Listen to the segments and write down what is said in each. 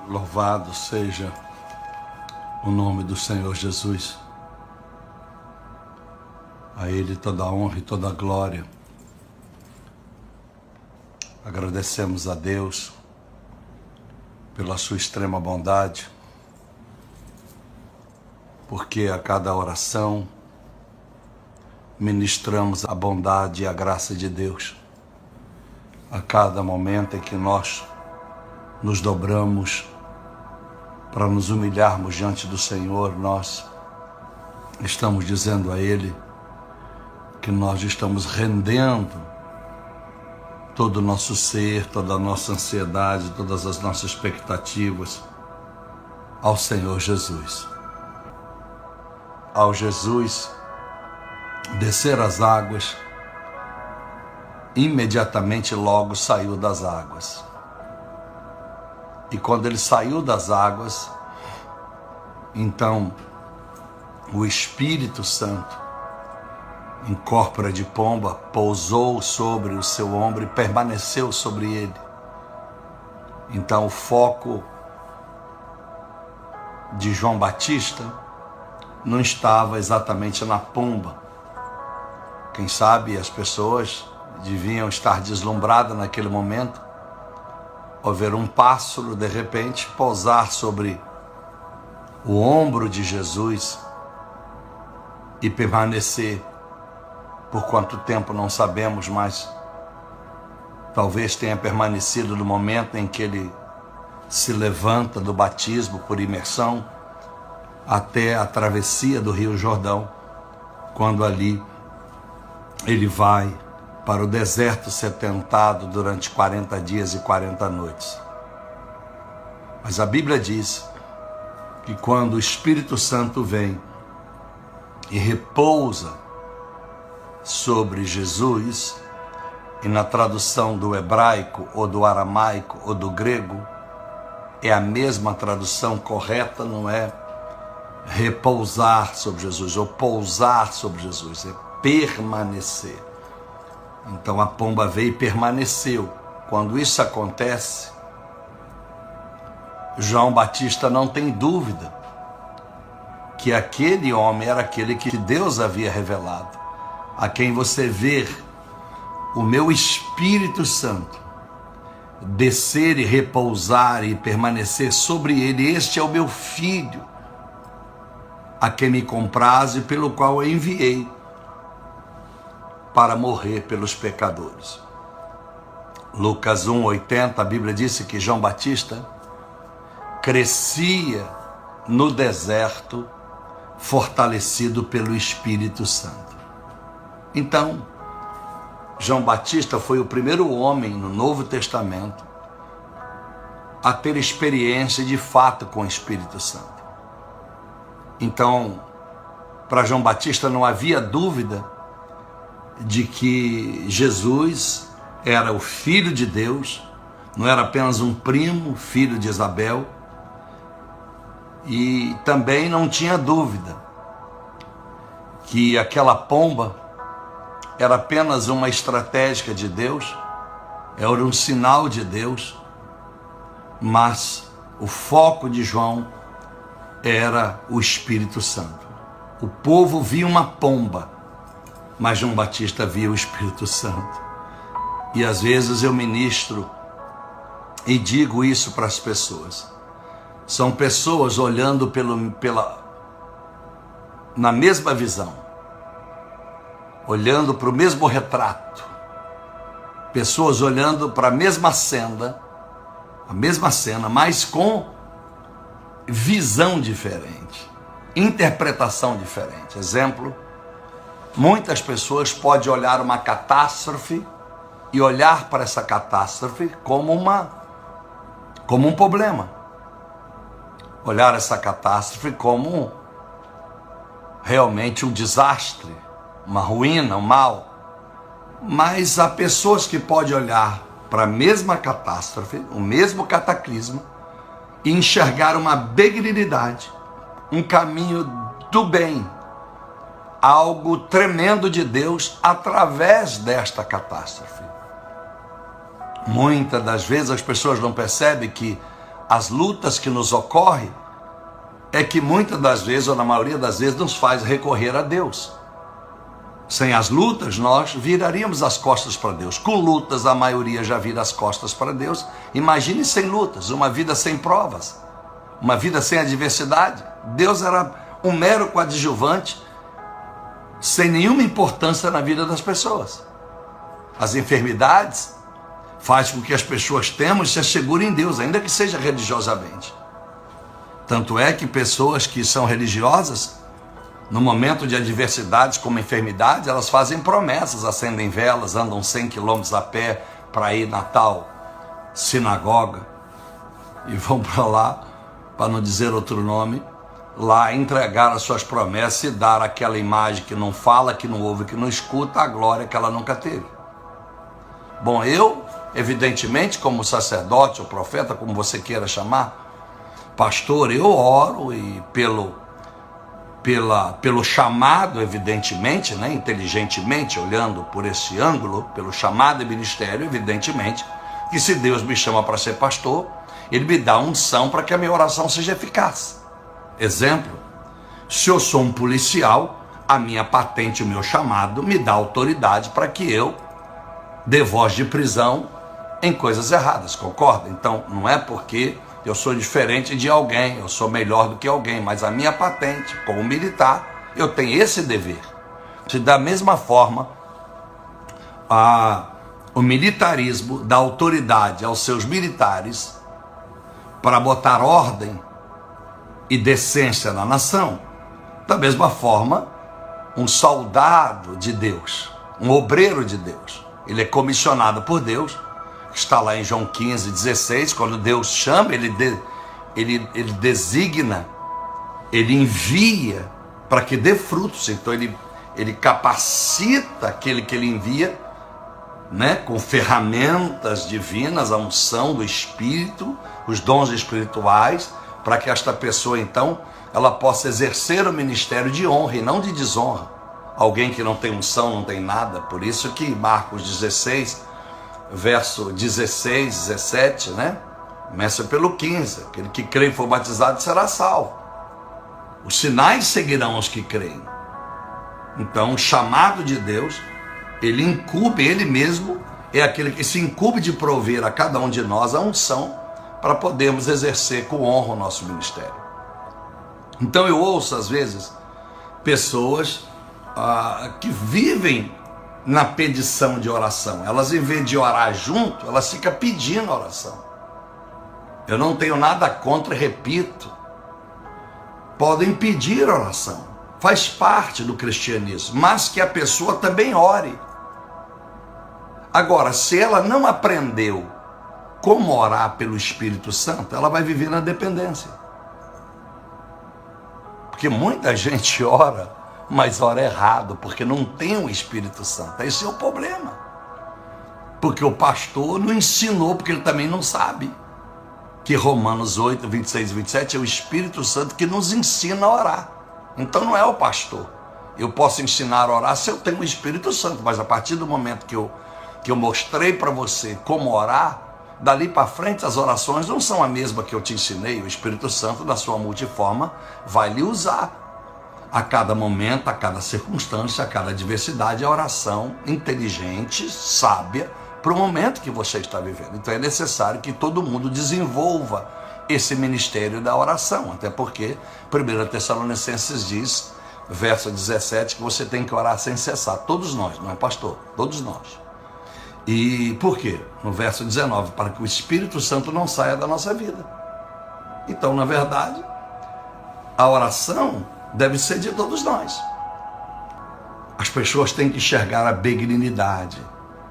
Louvado seja o nome do Senhor Jesus. A Ele toda a honra e toda a glória. Agradecemos a Deus pela sua extrema bondade, porque a cada oração ministramos a bondade e a graça de Deus. A cada momento em que nós nos dobramos para nos humilharmos diante do Senhor, nós estamos dizendo a Ele que nós estamos rendendo todo o nosso ser, toda a nossa ansiedade, todas as nossas expectativas ao Senhor Jesus. Ao Jesus descer as águas, imediatamente logo saiu das águas. E quando ele saiu das águas, então o Espírito Santo, em corpora de pomba, pousou sobre o seu ombro e permaneceu sobre ele. Então o foco de João Batista não estava exatamente na pomba. Quem sabe as pessoas deviam estar deslumbradas naquele momento ao ver um pássaro de repente pousar sobre o ombro de Jesus e permanecer. Por quanto tempo não sabemos, mas talvez tenha permanecido no momento em que ele se levanta do batismo por imersão até a travessia do Rio Jordão, quando ali ele vai para o deserto ser tentado durante 40 dias e 40 noites. Mas a Bíblia diz que quando o Espírito Santo vem e repousa sobre Jesus, e na tradução do hebraico ou do aramaico ou do grego, é a mesma tradução correta, não é repousar sobre Jesus ou pousar sobre Jesus, é permanecer. Então a pomba veio e permaneceu. Quando isso acontece, João Batista não tem dúvida que aquele homem era aquele que Deus havia revelado, a quem você vê o meu Espírito Santo descer e repousar e permanecer sobre ele. Este é o meu Filho, a quem me compraze, pelo qual eu enviei para morrer pelos pecadores. Lucas 1:80, a Bíblia disse que João Batista crescia no deserto, fortalecido pelo Espírito Santo. Então, João Batista foi o primeiro homem no Novo Testamento a ter experiência de fato com o Espírito Santo. Então, para João Batista não havia dúvida de que Jesus era o Filho de Deus, não era apenas um primo, filho de Isabel, e também não tinha dúvida que aquela pomba era apenas uma estratégia de Deus, era um sinal de Deus, mas o foco de João era o Espírito Santo. O povo via uma pomba, mas João Batista via o Espírito Santo. E às vezes eu ministro e digo isso para as pessoas. São pessoas olhando na mesma visão, olhando para o mesmo retrato, pessoas olhando para a mesma cena, mas com visão diferente, interpretação diferente. Exemplo, muitas pessoas podem olhar uma catástrofe e olhar para essa catástrofe como um problema. Olhar essa catástrofe como realmente um desastre, uma ruína, um mal. Mas há pessoas que podem olhar para a mesma catástrofe, o mesmo cataclisma, e enxergar uma benignidade, um caminho do bem, algo tremendo de Deus através desta catástrofe. Muitas das vezes as pessoas não percebem que as lutas que nos ocorrem, é que muitas das vezes, ou na maioria das vezes, nos faz recorrer a Deus. Sem as lutas, nós viraríamos as costas para Deus. Com lutas, a maioria já vira as costas para Deus. Imagine sem lutas, uma vida sem provas, uma vida sem adversidade. Deus era um mero coadjuvante, sem nenhuma importância na vida das pessoas. As enfermidades fazem com que as pessoas temam e se assegurem em Deus, ainda que seja religiosamente. Tanto é que pessoas que são religiosas, no momento de adversidades como enfermidade, elas fazem promessas, acendem velas, andam 100 quilômetros a pé para ir na tal sinagoga e vão para lá, para não dizer outro nome, lá entregar as suas promessas e dar aquela imagem que não fala, que não ouve, que não escuta, a glória que ela nunca teve. Bom, eu, evidentemente, como sacerdote ou profeta, como você queira chamar, pastor, eu oro e pelo chamado, evidentemente, né, inteligentemente, olhando por esse ângulo, pelo chamado e ministério, evidentemente, que se Deus me chama para ser pastor, Ele me dá unção para que a minha oração seja eficaz. Exemplo, se eu sou um policial, a minha patente, o meu chamado, me dá autoridade para que eu dê voz de prisão em coisas erradas, concorda? Então, não é porque eu sou diferente de alguém, eu sou melhor do que alguém, mas a minha patente, como militar, eu tenho esse dever. Da mesma forma, o militarismo dá autoridade aos seus militares para botar ordem e decência na nação. Da mesma forma, um soldado de Deus, um obreiro de Deus, ele é comissionado por Deus. Está lá em João 15:16, quando Deus chama, ele designa, ele envia para que dê frutos. Então ele capacita aquele que ele envia, né, com ferramentas divinas, a unção do Espírito, os dons espirituais, para que esta pessoa então ela possa exercer o ministério de honra e não de desonra. Alguém que não tem unção não tem nada. Por isso que Marcos 16, verso 16, 17, né? Começa pelo 15. Aquele que crê e for batizado será salvo. Os sinais seguirão os que creem. Então, o chamado de Deus, ele incube, ele mesmo é aquele que se incube de prover a cada um de nós a unção para podermos exercer com honra o nosso ministério. Então, eu ouço às vezes pessoas que vivem na pedição de oração. Elas, em vez de orar junto, elas ficam pedindo oração. Eu não tenho nada contra, repito, podem pedir oração, faz parte do cristianismo, mas que a pessoa também ore. Agora, se ela não aprendeu como orar pelo Espírito Santo, ela vai viver na dependência. Porque muita gente ora, mas ora errado, porque não tem o Espírito Santo. Esse é o problema. Porque o pastor não ensinou, porque ele também não sabe que Romanos 8, 26 e 27 é o Espírito Santo que nos ensina a orar. Então não é o pastor. Eu posso ensinar a orar se eu tenho o Espírito Santo, mas a partir do momento que eu mostrei para você como orar, dali para frente as orações não são a mesma que eu te ensinei. O Espírito Santo, na sua multiforma, vai lhe usar a cada momento, a cada circunstância, a cada adversidade, a oração inteligente, sábia, para o momento que você está vivendo. Então é necessário que todo mundo desenvolva esse ministério da oração, até porque 1 Tessalonicenses diz, verso 17, que você tem que orar sem cessar. Todos nós, não é pastor? Todos nós. E por quê? No verso 19, para que o Espírito Santo não saia da nossa vida. Então, na verdade, a oração deve ser de todos nós. As pessoas têm que enxergar a benignidade.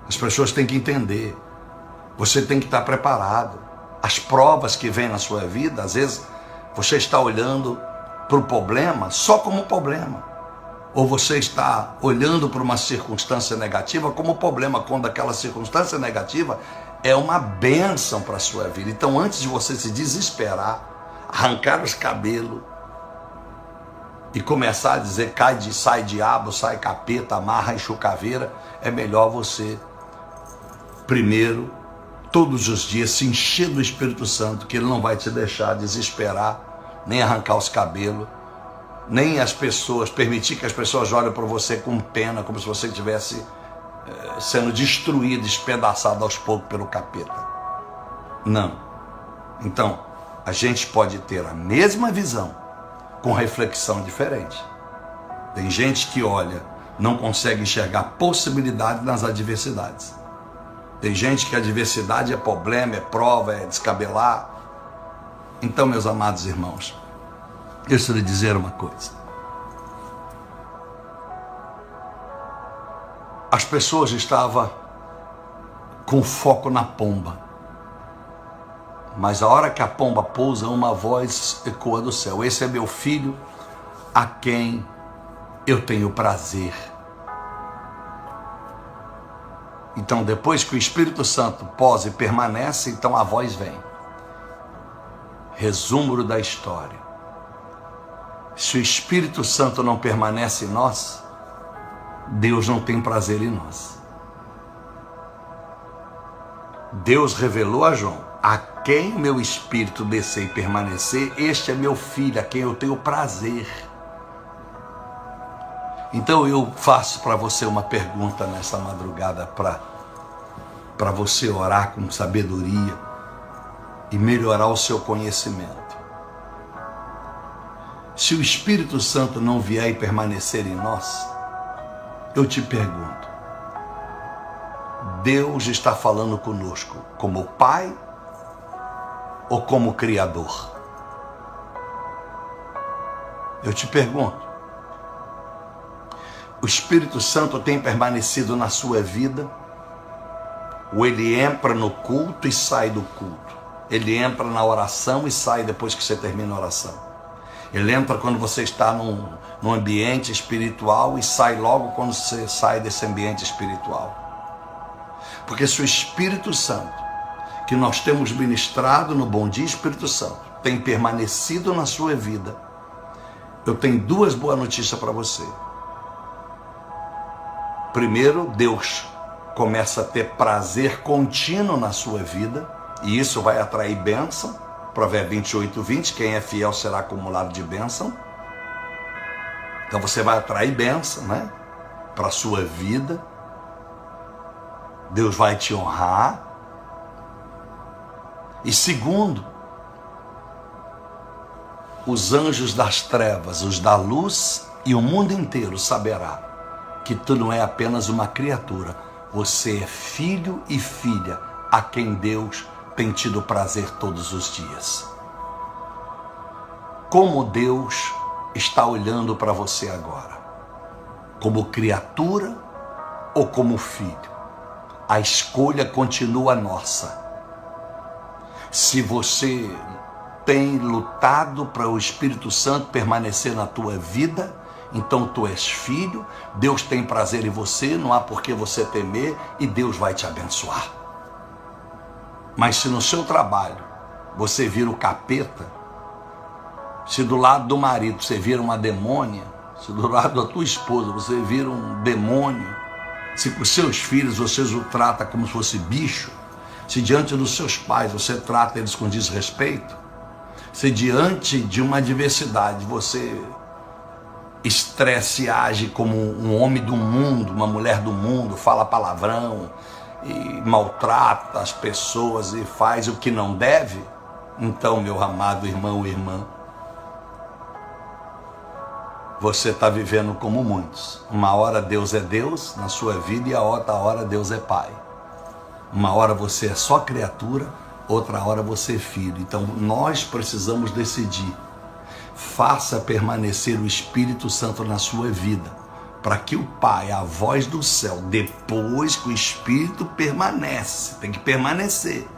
As pessoas têm que entender. Você tem que estar preparado. As provas que vêm na sua vida, às vezes, você está olhando para o problema só como problema. Ou você está olhando para uma circunstância negativa como problema, quando aquela circunstância negativa é uma bênção para a sua vida. Então, antes de você se desesperar, arrancar os cabelos e começar a dizer, sai diabo, sai capeta, amarra em chucaveira, é melhor você primeiro todos os dias, se encher do Espírito Santo, que Ele não vai te deixar desesperar, nem arrancar os cabelos, nem as pessoas, permitir que as pessoas olhem para você com pena, como se você estivesse sendo destruído, despedaçado aos poucos pelo capeta. Não. Então, a gente pode ter a mesma visão, com reflexão diferente. Tem gente que olha, não consegue enxergar possibilidade nas adversidades. Tem gente que a adversidade é problema, é prova, é descabelar. Então, meus amados irmãos, deixa eu lhe dizer uma coisa. As pessoas estavam com foco na pomba. Mas a hora que a pomba pousa, uma voz ecoa do céu: esse é meu filho, a quem eu tenho prazer. Então, depois que o Espírito Santo posa e permanece, então a voz vem. Resumo da história. Se o Espírito Santo não permanece em nós, Deus não tem prazer em nós. Deus revelou a João: a quem meu Espírito descer e permanecer, este é meu filho, a quem eu tenho prazer. Então eu faço para você uma pergunta nessa madrugada, para você orar com sabedoria e melhorar o seu conhecimento. Se o Espírito Santo não vier e permanecer em nós, eu te pergunto, Deus está falando conosco como Pai ou como Criador? Eu te pergunto, o Espírito Santo tem permanecido na sua vida? Ou ele entra no culto e sai do culto? Ele entra na oração e sai depois que você termina a oração? Ele entra quando você está num ambiente espiritual e sai logo quando você sai desse ambiente espiritual? Porque se o Espírito Santo, que nós temos ministrado no Bom Dia Espírito Santo, tem permanecido na sua vida, eu tenho duas boas notícias para você. Primeiro, Deus começa a ter prazer contínuo na sua vida, e isso vai atrair bênção. Provérbios 28:20, quem é fiel será acumulado de bênção. Então você vai atrair bênção, né, para a sua vida. Deus vai te honrar. E segundo, os anjos das trevas, os da luz e o mundo inteiro saberá que tu não é apenas uma criatura, você é filho e filha a quem Deus tem tido prazer todos os dias. Como Deus está olhando para você agora? Como criatura ou como filho? A escolha continua nossa. Se você tem lutado para o Espírito Santo permanecer na tua vida, então tu és filho, Deus tem prazer em você, não há por que você temer e Deus vai te abençoar. Mas se no seu trabalho você vira o capeta, se do lado do marido você vira uma demônia, se do lado da tua esposa você vira um demônio, se com seus filhos você os trata como se fosse bicho, se diante dos seus pais você trata eles com desrespeito, se diante de uma adversidade você estresse e age como um homem do mundo, uma mulher do mundo, fala palavrão e maltrata as pessoas e faz o que não deve, então, meu amado irmão e irmã, você está vivendo como muitos. Uma hora Deus é Deus na sua vida e a outra hora Deus é Pai. Uma hora você é só criatura, outra hora você é filho. Então nós precisamos decidir. Faça permanecer o Espírito Santo na sua vida, para que o Pai, a voz do céu, depois que o Espírito permanece, tem que permanecer,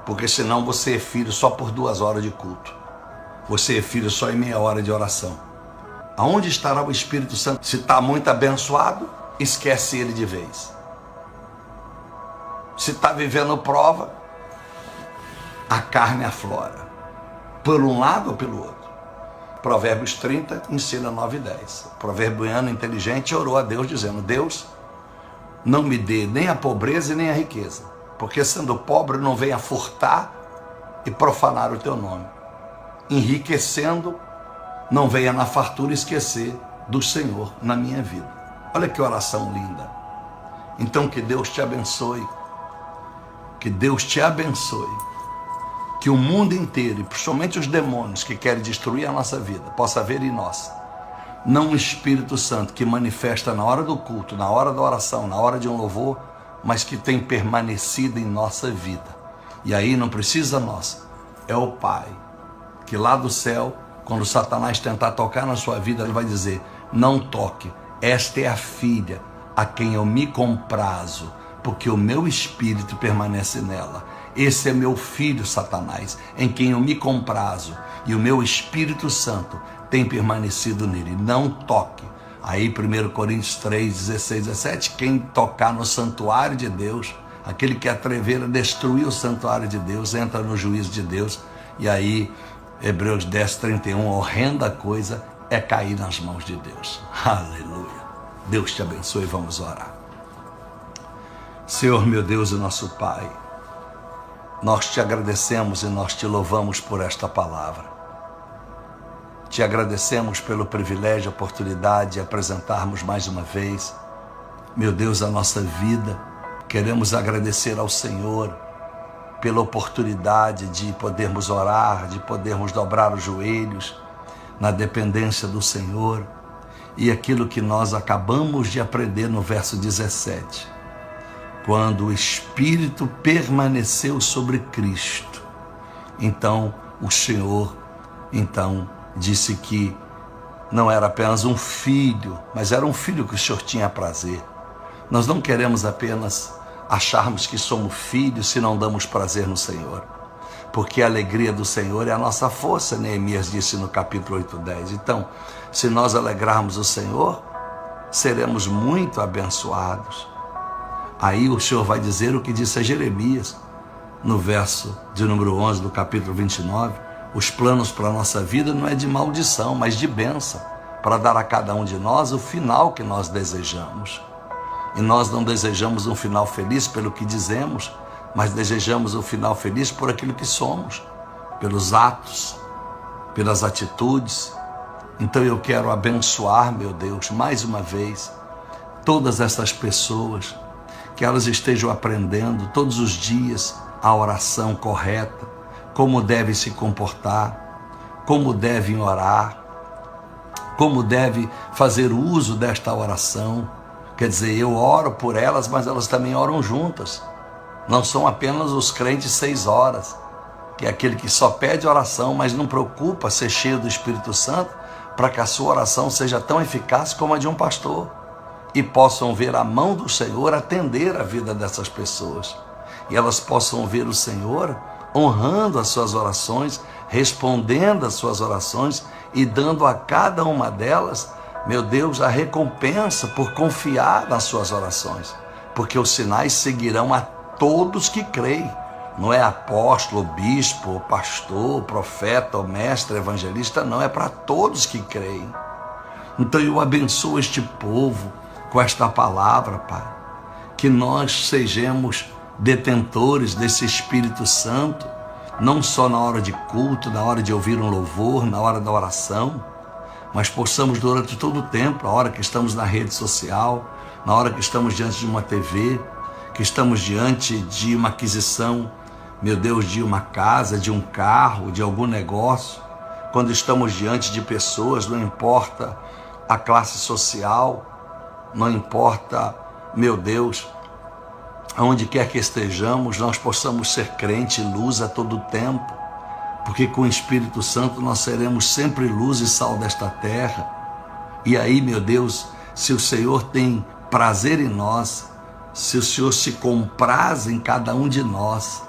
porque senão você é filho só por 2 horas de culto, você é filho só em meia hora de oração. Aonde estará o Espírito Santo? Se está muito abençoado, esquece ele de vez. Se está vivendo prova, a carne aflora, por um lado ou pelo outro. Provérbios 30 ensina 9 e 10. O proverbiano inteligente orou a Deus dizendo: Deus, não me dê nem a pobreza e nem a riqueza, porque sendo pobre não venha furtar e profanar o teu nome. Enriquecendo, não venha na fartura esquecer do Senhor na minha vida. Olha que oração linda. Então que Deus te abençoe, que Deus te abençoe, que o mundo inteiro, e principalmente os demônios que querem destruir a nossa vida, possa ver em nós, não um Espírito Santo que manifesta na hora do culto, na hora da oração, na hora de um louvor, mas que tem permanecido em nossa vida. E aí não precisa nós, é o Pai, que lá do céu, quando Satanás tentar tocar na sua vida, ele vai dizer: não toque, esta é a filha a quem eu me comprazo, porque o meu espírito permanece nela. Esse é meu filho, Satanás, em quem eu me comprazo, e o meu Espírito Santo tem permanecido nele. Não toque. Aí 1 Coríntios 3, 16, 17, quem tocar no santuário de Deus, aquele que atrever a destruir o santuário de Deus, entra no juízo de Deus. E aí Hebreus 10, 31, horrenda coisa é cair nas mãos de Deus. Aleluia. Deus te abençoe, vamos orar. Senhor, meu Deus e nosso Pai, nós te agradecemos e nós te louvamos por esta palavra. Te agradecemos pelo privilégio, a oportunidade de apresentarmos mais uma vez, meu Deus, a nossa vida. Queremos agradecer ao Senhor pela oportunidade de podermos orar, de podermos dobrar os joelhos na dependência do Senhor. E aquilo que nós acabamos de aprender no verso 17, quando o Espírito permaneceu sobre Cristo, então o Senhor disse que não era apenas um filho, mas era um filho que o Senhor tinha prazer. Nós não queremos apenas acharmos que somos filhos se não damos prazer no Senhor, porque a alegria do Senhor é a nossa força, Neemias disse no capítulo 8, 10. Então, se nós alegrarmos o Senhor, seremos muito abençoados. Aí o Senhor vai dizer o que disse a Jeremias, no verso de número 11 do capítulo 29, os planos para a nossa vida não é de maldição, mas de bênção, para dar a cada um de nós o final que nós desejamos. E nós não desejamos um final feliz pelo que dizemos, mas desejamos um final feliz por aquilo que somos, pelos atos, pelas atitudes. Então eu quero abençoar, meu Deus, mais uma vez, todas essas pessoas, que elas estejam aprendendo todos os dias a oração correta, como devem se comportar, como devem orar, como devem fazer uso desta oração. Quer dizer, eu oro por elas, mas elas também oram juntas. Não são apenas os crentes 6 horas, que é aquele que só pede oração, mas não preocupa ser cheio do Espírito Santo, para que a sua oração seja tão eficaz como a de um pastor, e possam ver a mão do Senhor atender a vida dessas pessoas, e elas possam ver o Senhor honrando as suas orações, respondendo às suas orações e dando a cada uma delas, meu Deus, a recompensa por confiar nas suas orações, porque os sinais seguirão a todos que creem. Não é apóstolo, bispo, pastor, profeta, mestre, evangelista, não, é para todos que creem. Então eu abençoo este povo com esta palavra, Pai, que nós sejamos detentores desse Espírito Santo, não só na hora de culto, na hora de ouvir um louvor, na hora da oração, mas possamos durante todo o tempo, a hora que estamos na rede social, na hora que estamos diante de uma TV, que estamos diante de uma aquisição, meu Deus, de uma casa, de um carro, de algum negócio, quando estamos diante de pessoas, não importa a classe social, não importa, meu Deus, aonde quer que estejamos, nós possamos ser crente e luz a todo tempo, porque com o Espírito Santo nós seremos sempre luz e sal desta terra. E aí, meu Deus, se o Senhor tem prazer em nós, se o Senhor se compraz em cada um de nós,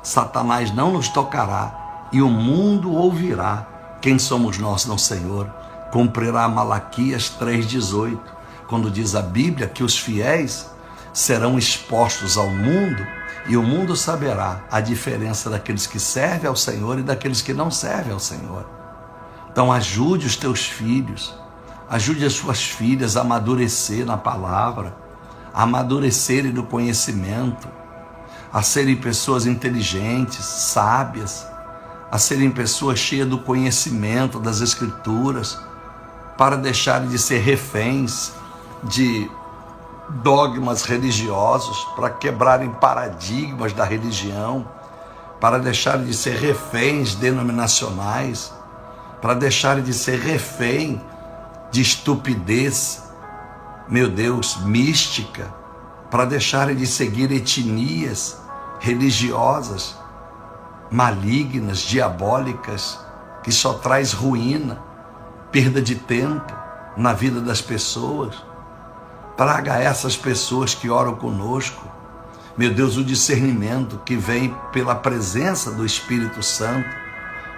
Satanás não nos tocará e o mundo ouvirá quem somos nós no Senhor. Cumprirá Malaquias 3,18, quando diz a Bíblia que os fiéis serão expostos ao mundo e o mundo saberá a diferença daqueles que servem ao Senhor e daqueles que não servem ao Senhor. Então ajude os teus filhos, ajude as suas filhas a amadurecer na palavra, a amadurecerem no conhecimento, a serem pessoas inteligentes, sábias, a serem pessoas cheias do conhecimento das Escrituras, para deixarem de ser reféns de dogmas religiosos, para quebrarem paradigmas da religião, para deixarem de ser reféns denominacionais, para deixarem de ser refém de estupidez, meu Deus, mística, para deixarem de seguir etnias religiosas malignas, diabólicas, que só traz ruína, perda de tempo na vida das pessoas. Traga a essas pessoas que oram conosco, meu Deus, o discernimento que vem pela presença do Espírito Santo,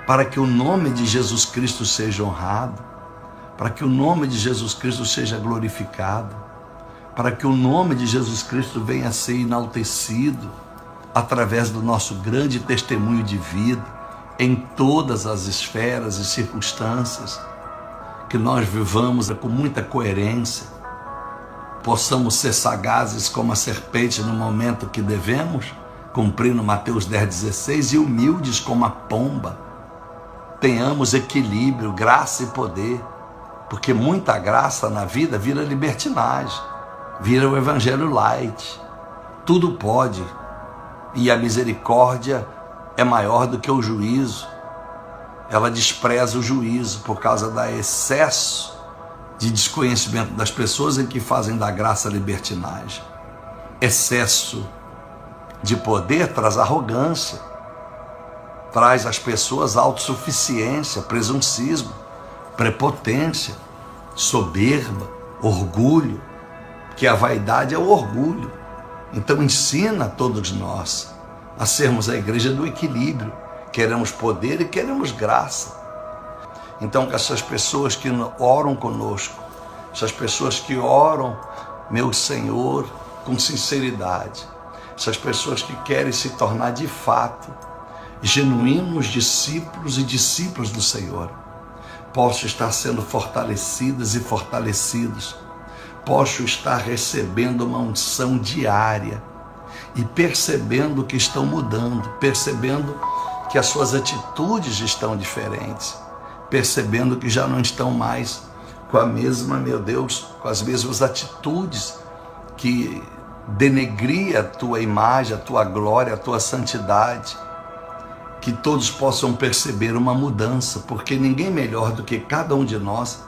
para que o nome de Jesus Cristo seja honrado, para que o nome de Jesus Cristo seja glorificado, para que o nome de Jesus Cristo venha a ser enaltecido através do nosso grande testemunho de vida em todas as esferas e circunstâncias, que nós vivamos com muita coerência, possamos ser sagazes como a serpente no momento que devemos, cumprindo Mateus 10,16, e humildes como a pomba. Tenhamos equilíbrio, graça e poder, porque muita graça na vida vira libertinagem, vira o evangelho light. Tudo pode, e a misericórdia é maior do que o juízo. Ela despreza o juízo por causa do excesso de desconhecimento das pessoas em que fazem da graça libertinagem. Excesso de poder traz arrogância, traz às pessoas autossuficiência, presuncismo, prepotência, soberba, orgulho, que a vaidade é o orgulho. Então ensina a todos nós a sermos a igreja do equilíbrio. Queremos poder e queremos graça. Então, que essas pessoas que oram conosco, essas pessoas que oram, meu Senhor, com sinceridade, essas pessoas que querem se tornar de fato genuínos discípulos e discípulas do Senhor, possam estar sendo fortalecidas e fortalecidos, possam estar recebendo uma unção diária e percebendo que estão mudando, percebendo que as suas atitudes estão diferentes, percebendo que já não estão mais com a mesma, meu Deus, com as mesmas atitudes que denegria a tua imagem, a tua glória, a tua santidade. Que todos possam perceber uma mudança, porque ninguém melhor do que cada um de nós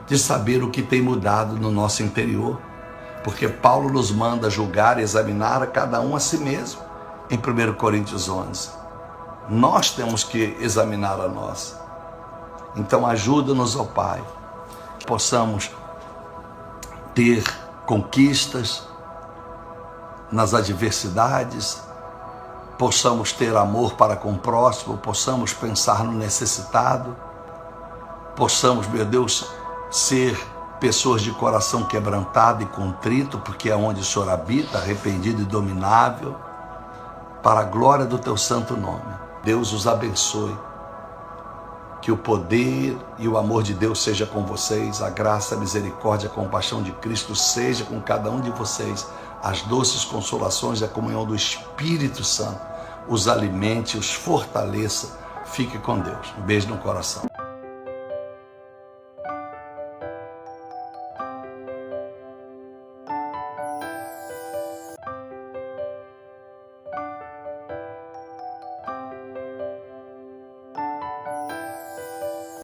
de saber o que tem mudado no nosso interior, porque Paulo nos manda julgar e examinar a cada um a si mesmo, em 1 Coríntios 11. Nós temos que examinar a nós. Então ajuda-nos, ó Pai, que possamos ter conquistas nas adversidades, possamos ter amor para com o próximo, possamos pensar no necessitado, possamos, meu Deus, ser pessoas de coração quebrantado e contrito, porque é onde o Senhor habita, arrependido e dominável, para a glória do teu santo nome. Deus os abençoe. Que o poder e o amor de Deus seja com vocês, a graça, a misericórdia, a compaixão de Cristo seja com cada um de vocês, as doces consolações e a comunhão do Espírito Santo os alimente, os fortaleça. Fique com Deus. Um beijo no coração.